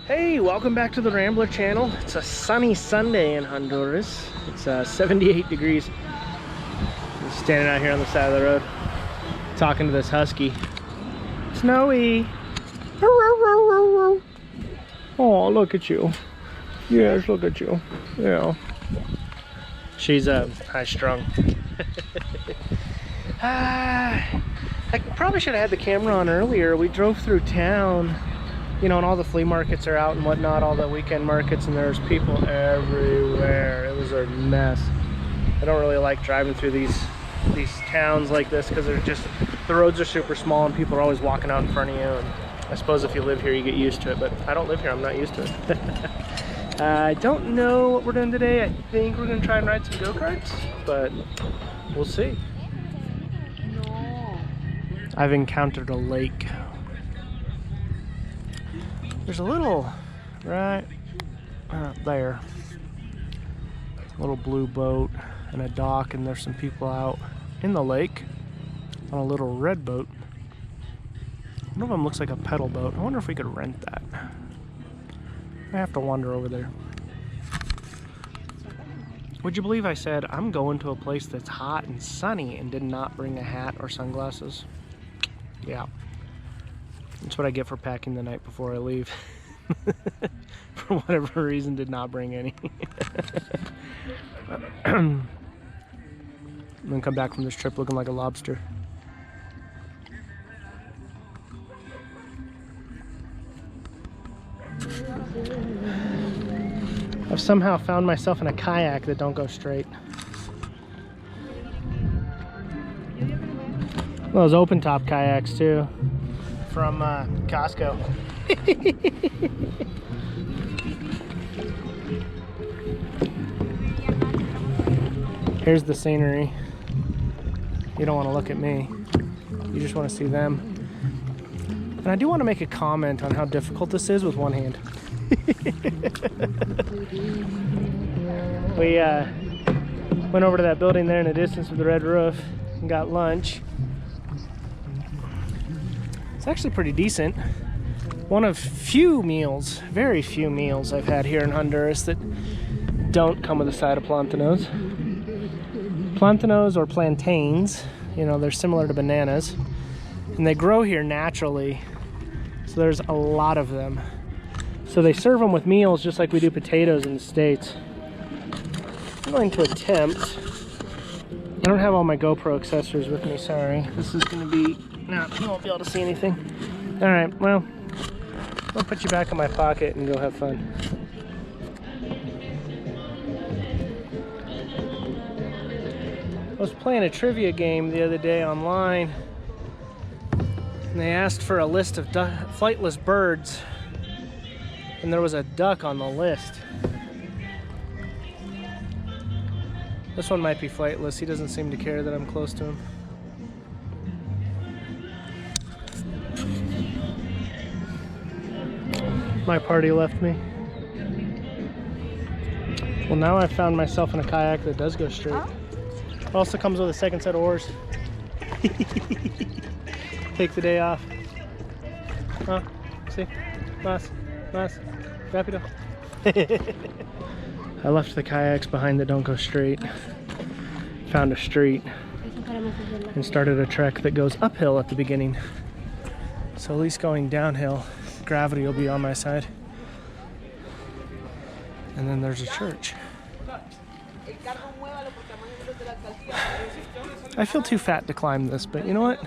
Hey, welcome back to the Rambler channel. It's a sunny Sunday in Honduras. It's 78 degrees. I'm standing out here on the side of the road talking to this husky. Snowy. Oh, look at you. Yes, look at you. Yeah. She's high strung. I probably should have had the camera on earlier. We drove through town, you know, and all the flea markets are out and whatnot, all the weekend markets, and there's people everywhere. It was a mess. I don't really like driving through these towns like this because they're just, the roads are super small and people are always walking out in front of you. And I suppose if you live here, you get used to it, but I don't live here. I'm not used to it. I don't know what we're doing today. I think we're gonna try and ride some go-karts, but we'll see. I've encountered a lake. There's a little, right there, little blue boat and a dock, and there's some people out in the lake on a little red boat. One of them looks like a pedal boat. I wonder if we could rent that. I have to wander over there. Would you believe I said I'm going to a place that's hot and sunny and did not bring a hat or sunglasses? Yeah. That's what I get for packing the night before I leave. For whatever reason, did not bring any. And then come back from this trip looking like a lobster. I've somehow found myself in a kayak that don't go straight. Those open top kayaks too, from Costco. Here's the scenery. You don't want to look at me. You just want to see them. And I do want to make a comment on how difficult this is with one hand. We went over to that building there in the distance with the red roof and got lunch. It's actually pretty decent. One of few meals, very few meals I've had here in Honduras that don't come with a side of plantanos. Plantanos or plantains, you know, they're similar to bananas, and they grow here naturally, so there's a lot of them. So they serve them with meals just like we do potatoes in the States. I'm going to attempt, I don't have all my GoPro accessories with me, sorry. This is going to be, no, you won't be able to see anything. All right, well, I'll put you back in my pocket and go have fun. I was playing a trivia game the other day online, and they asked for a list of flightless birds, and there was a duck on the list. This one might be flightless. He doesn't seem to care that I'm close to him. My party left me. Well, now I've found myself in a kayak that does go straight. Huh? It also comes with a second set of oars. Take the day off. Huh? See? Mas, rápido. I left the kayaks behind that don't go straight. Found a street and started a trek that goes uphill at the beginning. So at least going downhill, gravity will be on my side. And then there's a church. I feel too fat to climb this, but you know what?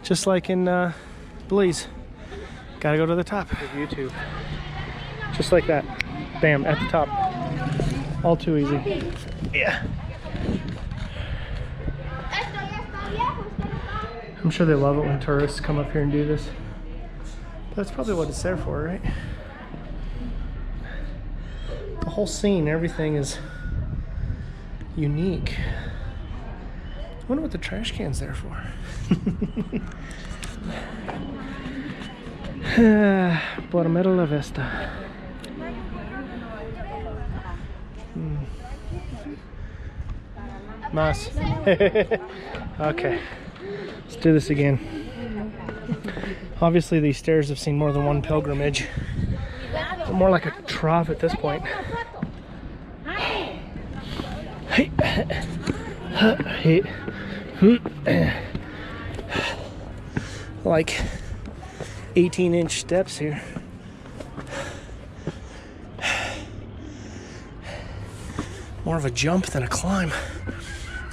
Just like in Belize, gotta go to the top of YouTube. Just like that. Bam, at the top. All too easy. Yeah. I'm sure they love it when tourists come up here and do this. But that's probably what it's there for, right? The whole scene, everything is unique. I wonder what the trash can's there for. Por medio la vista. Mas. Okay. Let's do this again. Obviously these stairs have seen more than one pilgrimage. More like a trough at this point. Like 18-inch steps here. More of a jump than a climb.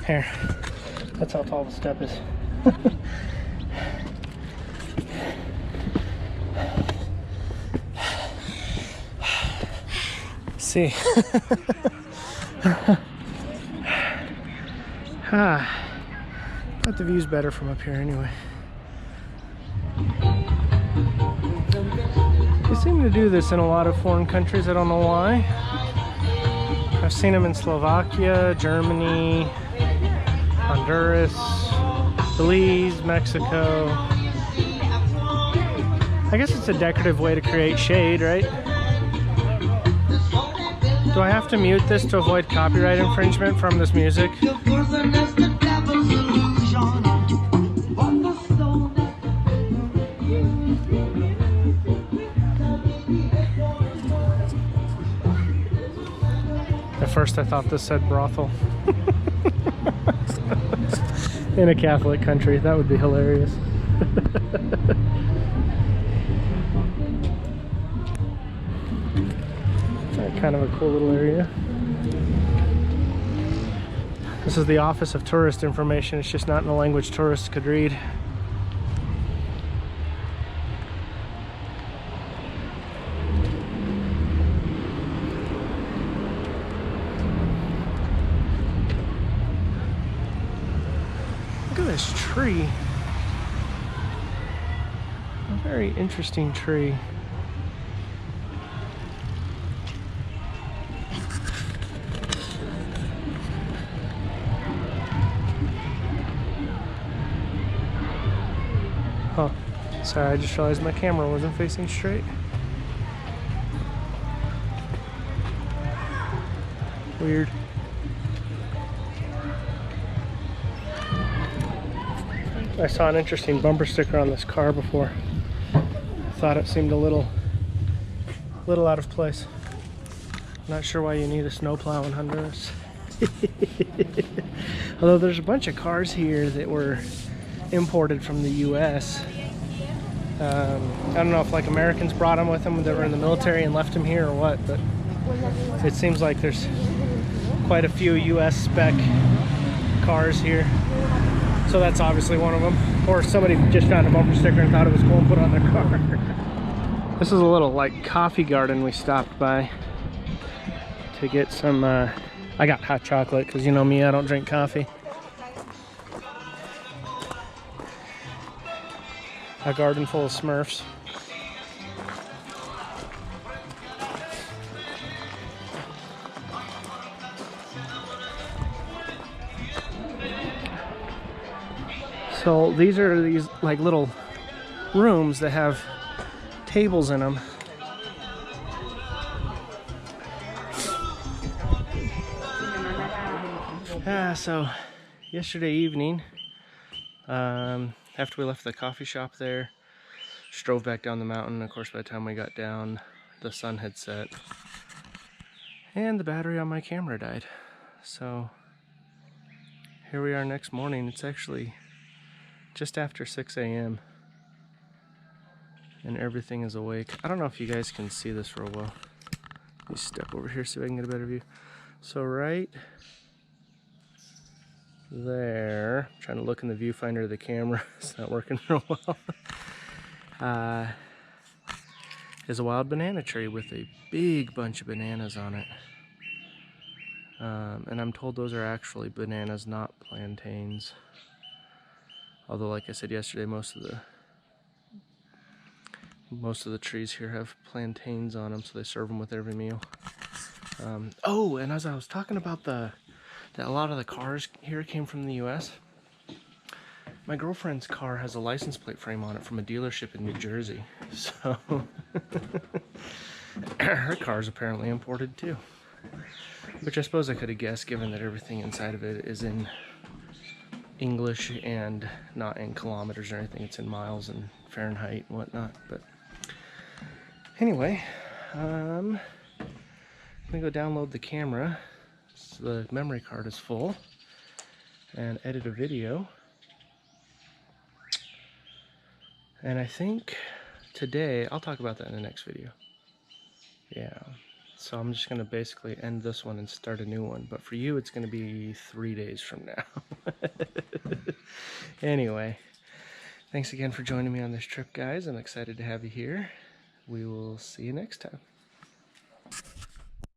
Here, that's how tall the step is. See. But the view's better from up here anyway. They seem to do this in a lot of foreign countries. I don't know why. I've seen them in Slovakia, Germany, Honduras, Belize, Mexico. I guess it's a decorative way to create shade, right? Do I have to mute this to avoid copyright infringement from this music? At first I thought this said brothel. In a Catholic country, that would be hilarious. Kind of a cool little area. This is the Office of Tourist Information. It's just not in a language tourists could read. Look at this tree. A very interesting tree. Oh, sorry, I just realized my camera wasn't facing straight. Weird. I saw an interesting bumper sticker on this car before. Thought it seemed a little out of place. Not sure why you need a snowplow in Honduras. Although there's a bunch of cars here that were imported from the US. I don't know if like Americans brought them with them that were in the military and left them here or what, but it seems like there's quite a few US spec cars here. So that's obviously one of them. Or somebody just found a bumper sticker and thought it was cool and put it on their car. This is a little like coffee garden we stopped by to get some, I got hot chocolate because you know me, I don't drink coffee. A garden full of Smurfs. So these are these like little rooms that have tables in them. So yesterday evening, after we left the coffee shop there, just drove back down the mountain. Of course, by the time we got down, the sun had set and the battery on my camera died. So here we are next morning. It's actually just after 6 a.m. and everything is awake. I don't know if you guys can see this real well. Let me step over here so I can get a better view. So right there, I'm trying to look in the viewfinder of the camera, it's not working real well, is a wild banana tree with a big bunch of bananas on it. And I'm told those are actually bananas, not plantains. Although, like I said yesterday, most of the trees here have plantains on them, so they serve them with every meal. Oh, and as I was talking about that a lot of the cars here came from the US. My girlfriend's car has a license plate frame on it from a dealership in New Jersey. So her car's apparently imported too. Which I suppose I could have guessed, given that everything inside of it is in English and not in kilometers or anything. It's in miles and Fahrenheit and whatnot. But anyway, I'm gonna go download the camera. So the memory card is full, and edit a video. And I think today, I'll talk about that in the next video. Yeah, so I'm just gonna basically end this one and start a new one. But for you, it's gonna be 3 days from now. Anyway, thanks again for joining me on this trip, guys. I'm excited to have you here. We will see you next time.